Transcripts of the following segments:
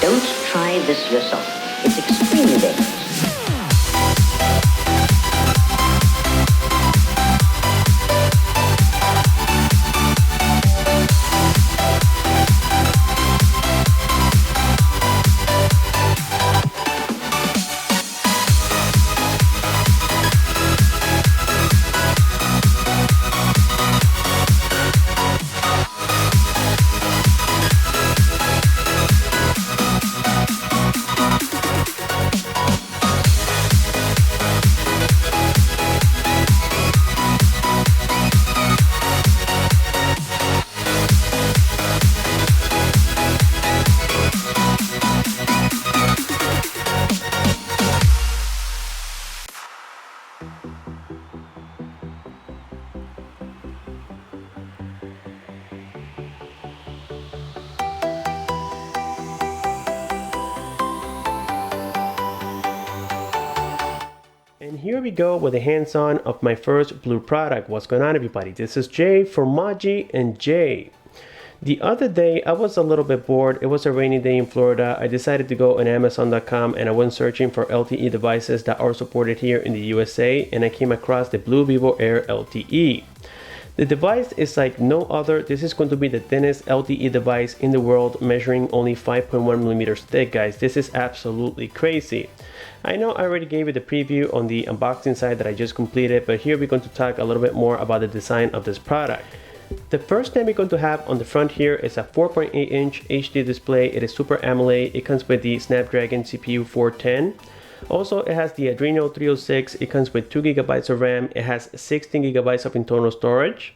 Don't try this yourself. It's extremely dangerous. And here we go with a hands-on of my first Blu product. What's going on, everybody? This is Jay from Maji and Jay. The other day I was a little bit bored. It was a rainy day in Florida. I decided to go on Amazon.com and I went searching for LTE devices that are supported here in the USA, and I came across the Blu Vivo Air LTE. The device is like no other. This is going to be the thinnest LTE device in the world, measuring only 5.1 millimeters thick, guys. This is absolutely crazy. I know I already gave you the preview on the unboxing side that I just completed, but here we're going to talk a little bit more about the design of this product. The first thing we're going to have on the front here is a 4.8-inch HD display. It is Super AMOLED. It comes with the Snapdragon CPU 410. Also, it has the Adreno 306. It comes with 2 GB of RAM. It has 16 GB of internal storage.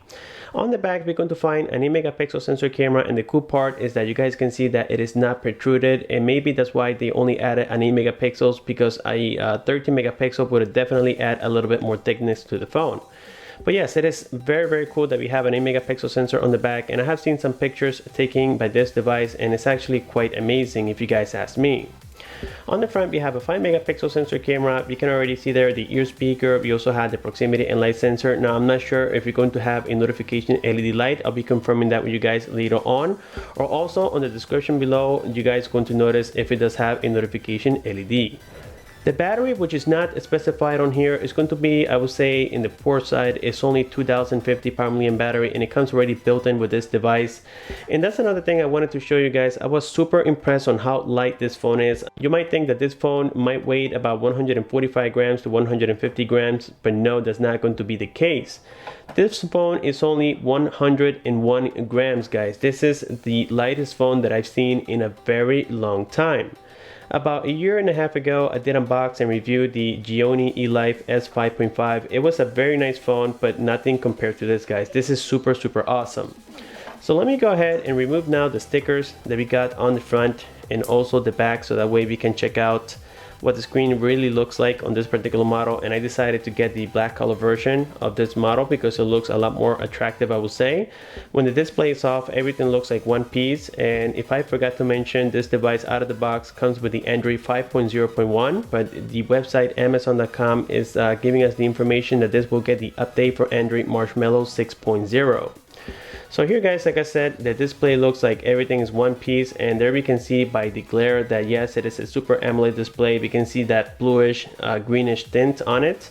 On the back, we're going to find an 8 megapixel sensor camera, and the cool part is that you guys can see that it is not protruded, and maybe that's why they only added an 8 megapixels, because a 13 megapixel would definitely add a little bit more thickness to the phone. But yes, it is very cool that we have an 8 megapixel sensor on the back, and I have seen some pictures taken by this device and it's actually quite amazing if you guys ask me. On the front, we have a 5 megapixel sensor camera. You can already see there the ear speaker. We also have the proximity and light sensor. Now, I'm not sure if you're going to have a notification LED light. I'll be confirming that with you guys later on. Or also on the description below, you guys are going to notice if it does have a notification LED. The battery, which is not specified on here, is going to be, I would say, in the poor side. It's only 2050 power milliamp battery, and it comes already built in with this device. And that's another thing I wanted to show you guys. I was super impressed on how light this phone is. You might think that this phone might weigh about 145 grams to 150 grams, but no, that's not going to be the case. This phone is only 101 grams, guys. This is the lightest phone that I've seen in a very long time. About a year and a half ago, I did unbox and review the Gionee eLife S5.5. It was a very nice phone, but nothing compared to this, guys. This is super awesome. So let me go ahead and remove now the stickers that we got on the front and also the back, so that way we can check out what the screen really looks like on this particular model. And I decided to get the black color version of this model because it looks a lot more attractive, I would say. When the display is off, everything looks like one piece. And if I forgot to mention, this device out of the box comes with the Android 5.0.1, but the website Amazon.com is giving us the information that this will get the update for Android Marshmallow 6.0. So here, guys, like I said, the display looks like everything is one piece, and there we can see by the glare that yes, it is a Super AMOLED display. We can see that bluish greenish tint on it,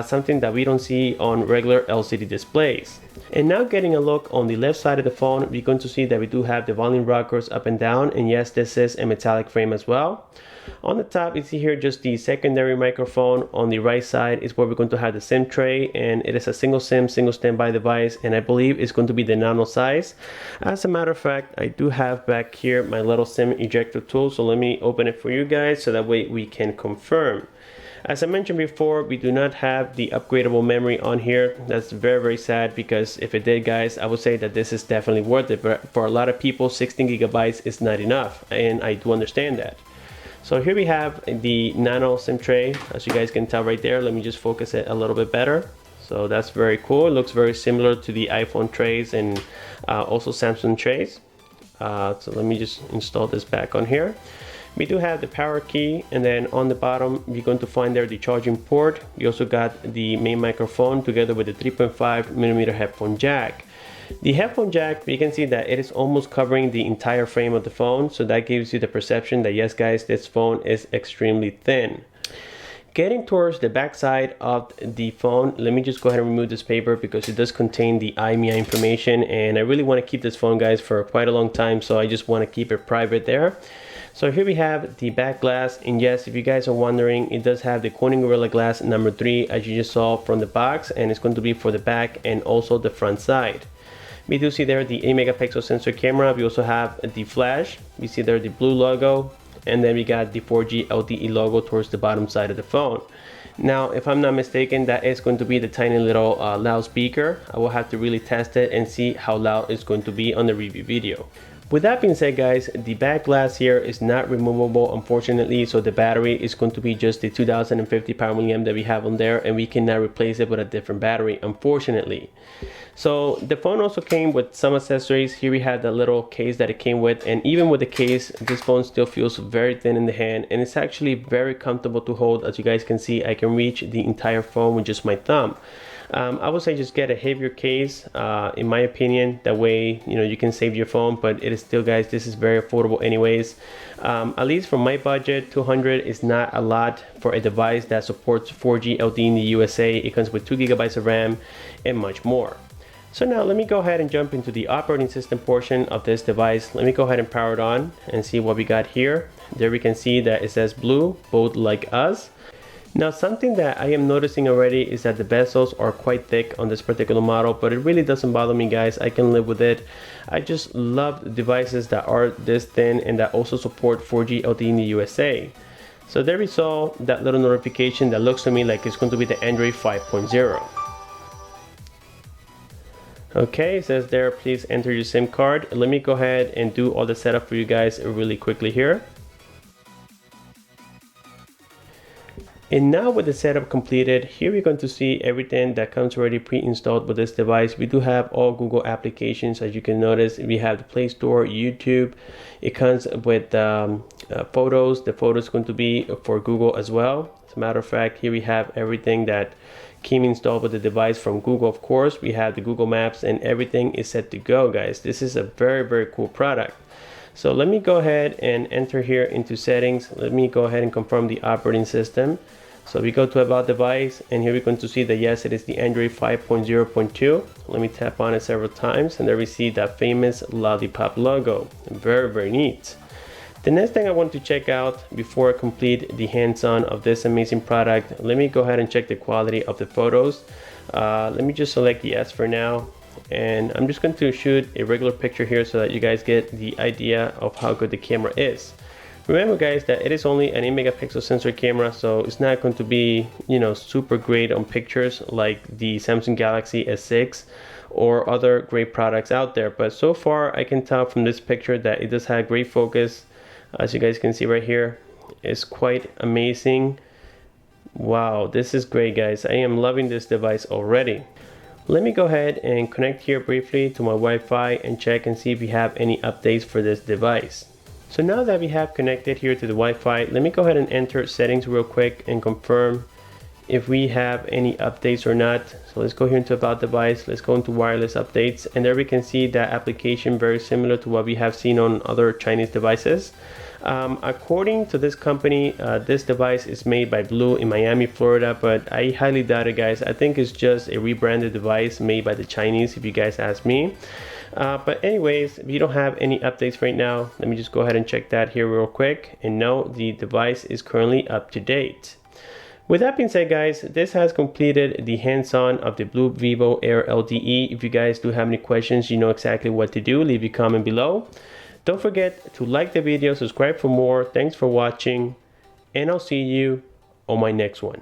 something that we don't see on regular LCD displays. And now getting a look on the left side of the phone, we're going to see that we do have the volume rockers up and down, and yes, this is a metallic frame as well. On the top, you see here just the secondary microphone. On the right side is where we're going to have the SIM tray, and it is a single SIM, single standby device, and I believe it's going to be the nano size. As a matter of fact, I do have back here my little SIM ejector tool, so let me open it for you guys so that way we can confirm. As I mentioned before, we do not have the upgradable memory on here. That's very sad, because if it did, guys, I would say that this is definitely worth it, but for a lot of people 16 gigabytes is not enough, and I do understand that. So here we have the Nano Sim Tray, as you guys can tell right there. Let me just focus it a little bit better. So that's very cool. It looks very similar to the iPhone trays and also Samsung trays. So let me just install this back on here. We do have the power key, and then on the bottom you're going to find there the charging port. You also got the main microphone together with the 3.5mm headphone jack. The headphone jack, you can see that it is almost covering the entire frame of the phone, so that gives you the perception that yes, guys, this phone is extremely thin. Getting towards the back side of the phone, let me just go ahead and remove this paper because it does contain the IMEI information, and I really want to keep this phone, guys, for quite a long time, so I just want to keep it private there. So here we have the back glass, and yes, if you guys are wondering, it does have the Corning Gorilla Glass number 3, as you just saw from the box, and it's going to be for the back and also the front side. We do see there the 8 megapixel sensor camera. We also have the flash. We see there the blue logo, and then we got the 4G LTE logo towards the bottom side of the phone. Now, if I'm not mistaken, that is going to be the tiny little loudspeaker. I will have to really test it and see how loud it's going to be on the review video. With that being said, guys, the back glass here is not removable, unfortunately, so the battery is going to be just the 2050 power milliamp that we have on there, and we cannot replace it with a different battery, unfortunately. So the phone also came with some accessories. Here we have the little case that it came with, and even with the case, this phone still feels very thin in the hand, and it's actually very comfortable to hold. As you guys can see, I can reach the entire phone with just my thumb. I would say just get a heavier case, in my opinion. That way, you know, you can save your phone, but it is still, guys, this is very affordable anyways. At least for my budget, $200 is not a lot for a device that supports 4G LTE in the USA. It comes with 2 gigabytes of RAM and much more. So now let me go ahead and jump into the operating system portion of this device. Let me go ahead and power it on and see what we got here. There we can see that it says Blue, both like us. Now, something that I am noticing already is that the bezels are quite thick on this particular model, but it really doesn't bother me, guys. I can live with it. I just love devices that are this thin and that also support 4G LTE in the USA. So there we saw that little notification that looks to me like it's going to be the Android 5.0. Okay, it says there, please enter your SIM card. Let me go ahead and do all the setup for you guys really quickly here. And now with the setup completed, here we're going to see everything that comes already pre-installed with this device. We do have all Google applications. As you can notice, we have the Play Store, YouTube. It comes with photos. The photos is going to be for Google as well. As a matter of fact, here we have everything that came installed with the device from Google. Of course, we have the Google Maps, and everything is set to go, guys. This is a very cool product. So let me go ahead and enter here into settings. Let me go ahead and confirm the operating system. So we go to about device, and here we're going to see that yes, it is the Android 5.0.2. Let me tap on it several times, and there we see that famous Lollipop logo. Very, very neat. The next thing I want to check out before I complete the hands-on of this amazing product, let me go ahead and check the quality of the photos. Let me just select the S for now, and I'm just going to shoot a regular picture here so that you guys get the idea of how good the camera is. Remember guys that it is only an 8 megapixel sensor camera, so it's not going to be, you know, super great on pictures like the Samsung Galaxy S6 or other great products out there. But so far I can tell from this picture that it does have great focus. As you guys can see right here, it's quite amazing. Wow, this is great guys. I am loving this device already. Let me go ahead and connect here briefly to my Wi-Fi and check and see if we have any updates for this device. So now that we have connected here to the Wi-Fi, let me go ahead and enter settings real quick and confirm if we have any updates or not. So let's go here into about device, let's go into wireless updates, and there we can see that application very similar to what we have seen on other Chinese devices. According to this company, this device is made by Blu in Miami, Florida, but I highly doubt it guys. I think it's just a rebranded device made by the Chinese if you guys ask me. But anyways, we don't have any updates right now. Let me just go ahead and check that here real quick, and no, the device is currently up to date. With that being said guys, this has completed the hands-on of the Blu Vivo Air LTE. If you guys do have any questions, you know exactly what to do. Leave a comment below. Don't forget to like the video, subscribe for more. Thanks for watching, and I'll see you on my next one.